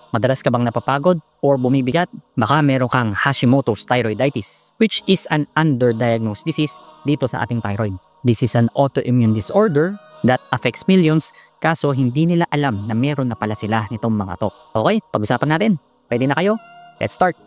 Madalas ka bang napapagod or bumibigat? Baka meron kang Hashimoto's thyroiditis, which is an underdiagnosed disease dito sa ating thyroid. This is an autoimmune disorder that affects millions, kaso hindi nila alam na meron na pala sila nitong mga to. Okay, pag-usapan natin. Pwede na kayo? Let's start!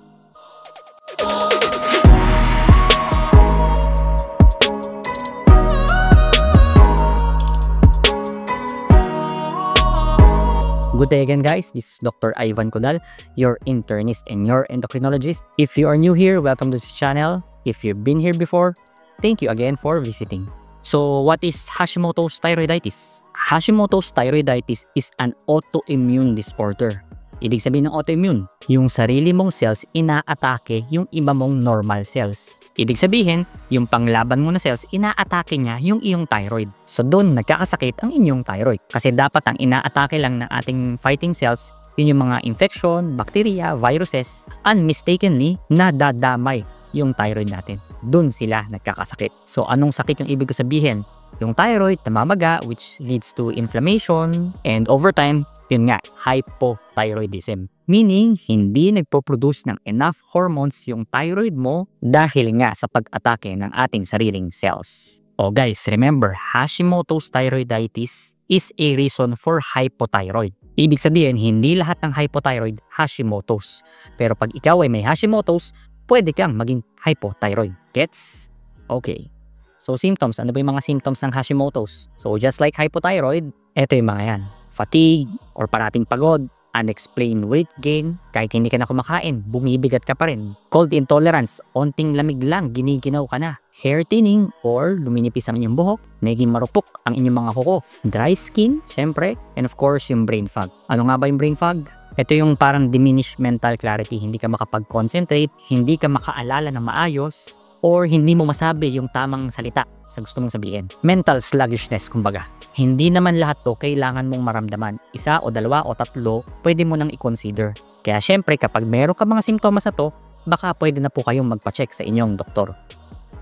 Good day again, guys. This is Dr. Ivan Codal, your internist and your endocrinologist. If you are new here, welcome to this channel. If you've been here before, thank you again for visiting. So, what is Hashimoto's thyroiditis? Hashimoto's thyroiditis is an autoimmune disorder. Ibig sabihin ng autoimmune, yung sarili mong cells inaatake yung iba mong normal cells. Ibig sabihin, yung panglaban mo na cells inaatake niya yung iyong thyroid. So doon nagkakasakit ang inyong thyroid. Kasi dapat ang inaatake lang ng ating fighting cells, yun yung mga infection, bacteria, viruses, and mistakenly nadadamay yung thyroid natin. Doon sila nagkakasakit. So anong sakit yung ibig ko sabihin? Yung thyroid namamaga, which leads to inflammation, and over time, yun nga, hypothyroidism. Meaning, hindi nagpo-produce ng enough hormones yung thyroid mo dahil nga sa pag-atake ng ating sariling cells. Oh guys, remember, Hashimoto's thyroiditis is a reason for hypothyroid. Ibig sabihin, hindi lahat ng hypothyroid Hashimoto's. Pero pag ikaw ay may Hashimoto's, pwede kang maging hypothyroid. Gets? Okay. So symptoms, ano ba yung mga symptoms ng Hashimoto's? So just like hypothyroid, eto yung mga yan. Fatigue or parating pagod, unexplained weight gain, kahit hindi ka na kumakain, bumibigat ka pa rin. Cold intolerance, onting lamig lang, giniginaw ka na. Hair thinning or luminipis ang inyong buhok, naging marupok ang inyong mga kuko. Dry skin, syempre, and of course yung brain fog. Ano nga ba yung brain fog? Ito yung parang diminished mental clarity, hindi ka makapag-concentrate, hindi ka makaalala ng maayos, or hindi mo masabi yung tamang salita sa gusto mong sabihin. Mental sluggishness, kumbaga. Hindi naman lahat to kailangan mong maramdaman. Isa o dalawa o tatlo, pwede mo nang i-consider. Kaya syempre, kapag meron ka mga simptomas na to, baka pwede na po kayong magpa-check sa inyong doktor.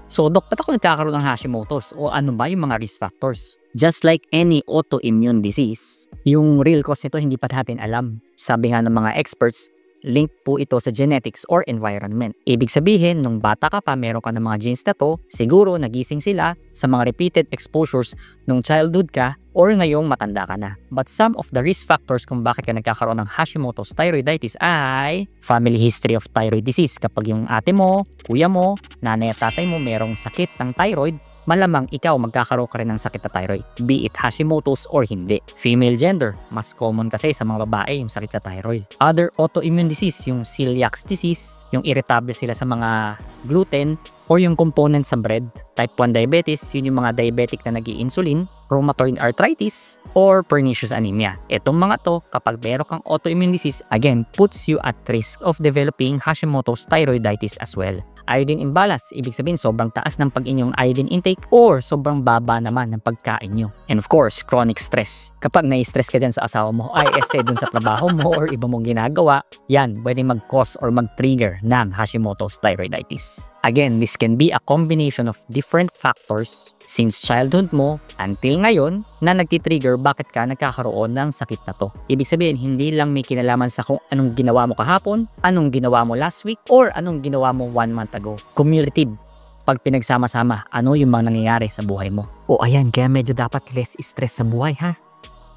So, Dok, ba't ako nagkakaroon ng Hashimoto's? O ano ba yung mga risk factors? Just like any autoimmune disease, yung real cause nito hindi pa natin alam. Sabi nga ng mga experts, link po ito sa genetics or environment. Ibig sabihin, nung bata ka pa, meron ka ng mga genes na to, siguro nagising sila sa mga repeated exposures nung childhood ka or ngayong matanda ka na. But some of the risk factors kung bakit ka nagkakaroon ng Hashimoto's thyroiditis ay family history of thyroid disease. Kapag yung ate mo, kuya mo, nanay at tatay mo merong sakit ng thyroid, malamang ikaw magkakaroon ka rin ng sakit na thyroid, be it Hashimoto's or hindi. Female gender, mas common kasi sa mga babae yung sakit sa thyroid. Other autoimmune disease, yung celiac disease, yung irritable sila sa mga gluten, or yung component sa bread. Type 1 diabetes, yun yung mga diabetic na nag-i-insulin, rheumatoid arthritis, or pernicious anemia. Itong mga to, kapag meron kang autoimmune disease, again, puts you at risk of developing Hashimoto's thyroiditis as well. Iodine imbalance, ibig sabihin sobrang taas ng pag-inyong iodine intake or sobrang baba naman ng pagkain nyo. And of course, chronic stress. Kapag nai-stress ka dyan sa asawa mo, ay este dun sa trabaho mo or iba mong ginagawa, yan, pwede mag-cause or mag-trigger ng Hashimoto's thyroiditis. Again, this can be a combination of different factors since childhood mo until ngayon na nagtitrigger bakit ka nagkakaroon ng sakit na to. Ibig sabihin, hindi lang may kinalaman sa kung anong ginawa mo kahapon, anong ginawa mo last week, or anong ginawa mo 1 month ago. Cumulative. Pag pinagsama-sama, ano yung mga nangyayari sa buhay mo. O ayan, kaya medyo dapat less stress sa buhay, ha?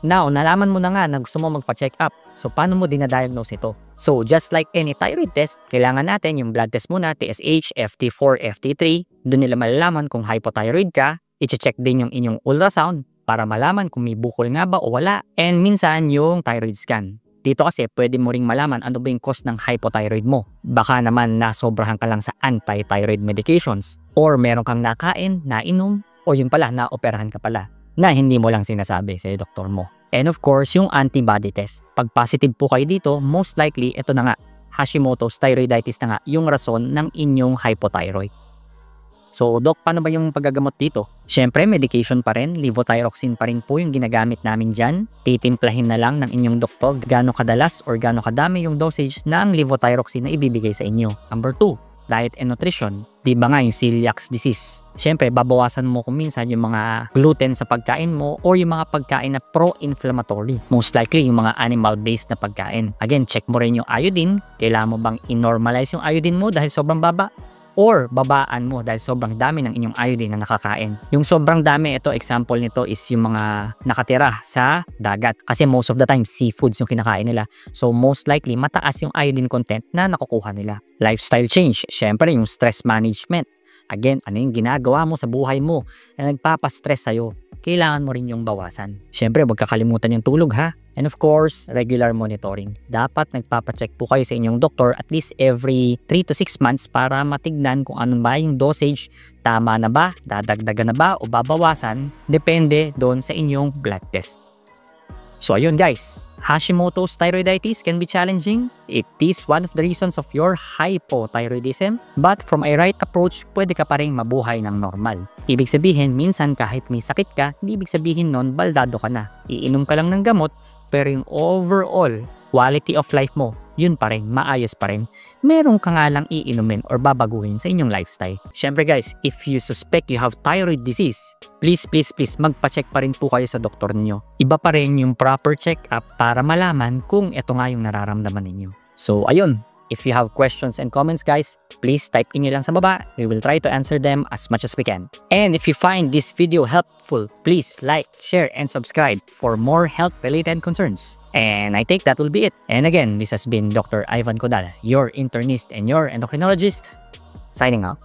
Now, nalaman mo na nga na gusto mo magpa-check up. So, paano mo dinadiagnose ito? So, just like any thyroid test, kailangan natin yung blood test muna, TSH, FT4, FT3. Doon nila malalaman kung hypothyroid ka. I-check din yung inyong ultrasound para malaman kung may bukol nga ba o wala. And minsan yung thyroid scan. Dito kasi pwede mo ring malaman ano ba yung cause ng hypothyroid mo. Baka naman nasobrahan ka lang sa anti-thyroid medications. Or meron kang nakain, nainom, o yung pala, naoperahan ka pala na hindi mo lang sinasabi sa doktor mo. And of course, yung antibody test. Pag positive po kayo dito, most likely, ito na nga, Hashimoto's thyroiditis na nga yung rason ng inyong hypothyroid. So, Doc, paano ba yung paggagamot dito? Siyempre, medication pa rin, levothyroxine pa rin po yung ginagamit namin dyan. Titimplahin na lang ng inyong doktor gaano kadalas or gaano kadami yung dosage ng levothyroxine na ibibigay sa inyo. Number 2, diet and nutrition. Di ba nga yung celiac disease? Siyempre, babawasan mo kung minsan yung mga gluten sa pagkain mo or yung mga pagkain na pro-inflammatory. Most likely, yung mga animal-based na pagkain. Again, check mo rin yung iodine. Kailangan mo bang i-normalize yung iodine mo dahil sobrang baba? Or babaan mo dahil sobrang dami ng inyong iodine na nakakain. Yung sobrang dami, ito example nito is yung mga nakatira sa dagat. Kasi most of the time, seafoods yung kinakain nila. So most likely, mataas yung iodine content na nakukuha nila. Lifestyle change, syempre yung stress management. Again, ano yung ginagawa mo sa buhay mo na nagpapastress sa'yo? Kailangan mo rin yung bawasan. Syempre, huwag kakalimutan yung tulog ha. And of course, regular monitoring. Dapat nagpapacheck po kayo sa inyong doktor at least every 3 to 6 months para matignan kung anong ba yung dosage, tama na ba, dadagdagan na ba o babawasan, depende doon sa inyong blood test. So ayun guys, Hashimoto's thyroiditis can be challenging. It is one of the reasons of your hypothyroidism. But from a right approach, pwede ka pa rin mabuhay ng normal. Ibig sabihin, minsan kahit may sakit ka, hindi ibig sabihin nun baldado ka na. Iinom ka lang ng gamot, pero yung overall quality of life mo, yun pa rin, maayos pa rin. Meron ka nga lang iinumin or babaguhin sa inyong lifestyle. Syempre guys, if you suspect you have thyroid disease, please magpa-check pa rin po kayo sa doktor ninyo. Iba pa rin yung proper check-up para malaman kung ito nga yung nararamdaman ninyo. So ayun, if you have questions and comments guys, please type in nyo lang sa baba. We will try to answer them as much as we can. And if you find this video helpful, please like, share, and subscribe for more health-related concerns. And I think that will be it. And again, this has been Dr. Ivan Codal, your internist and your endocrinologist, signing out.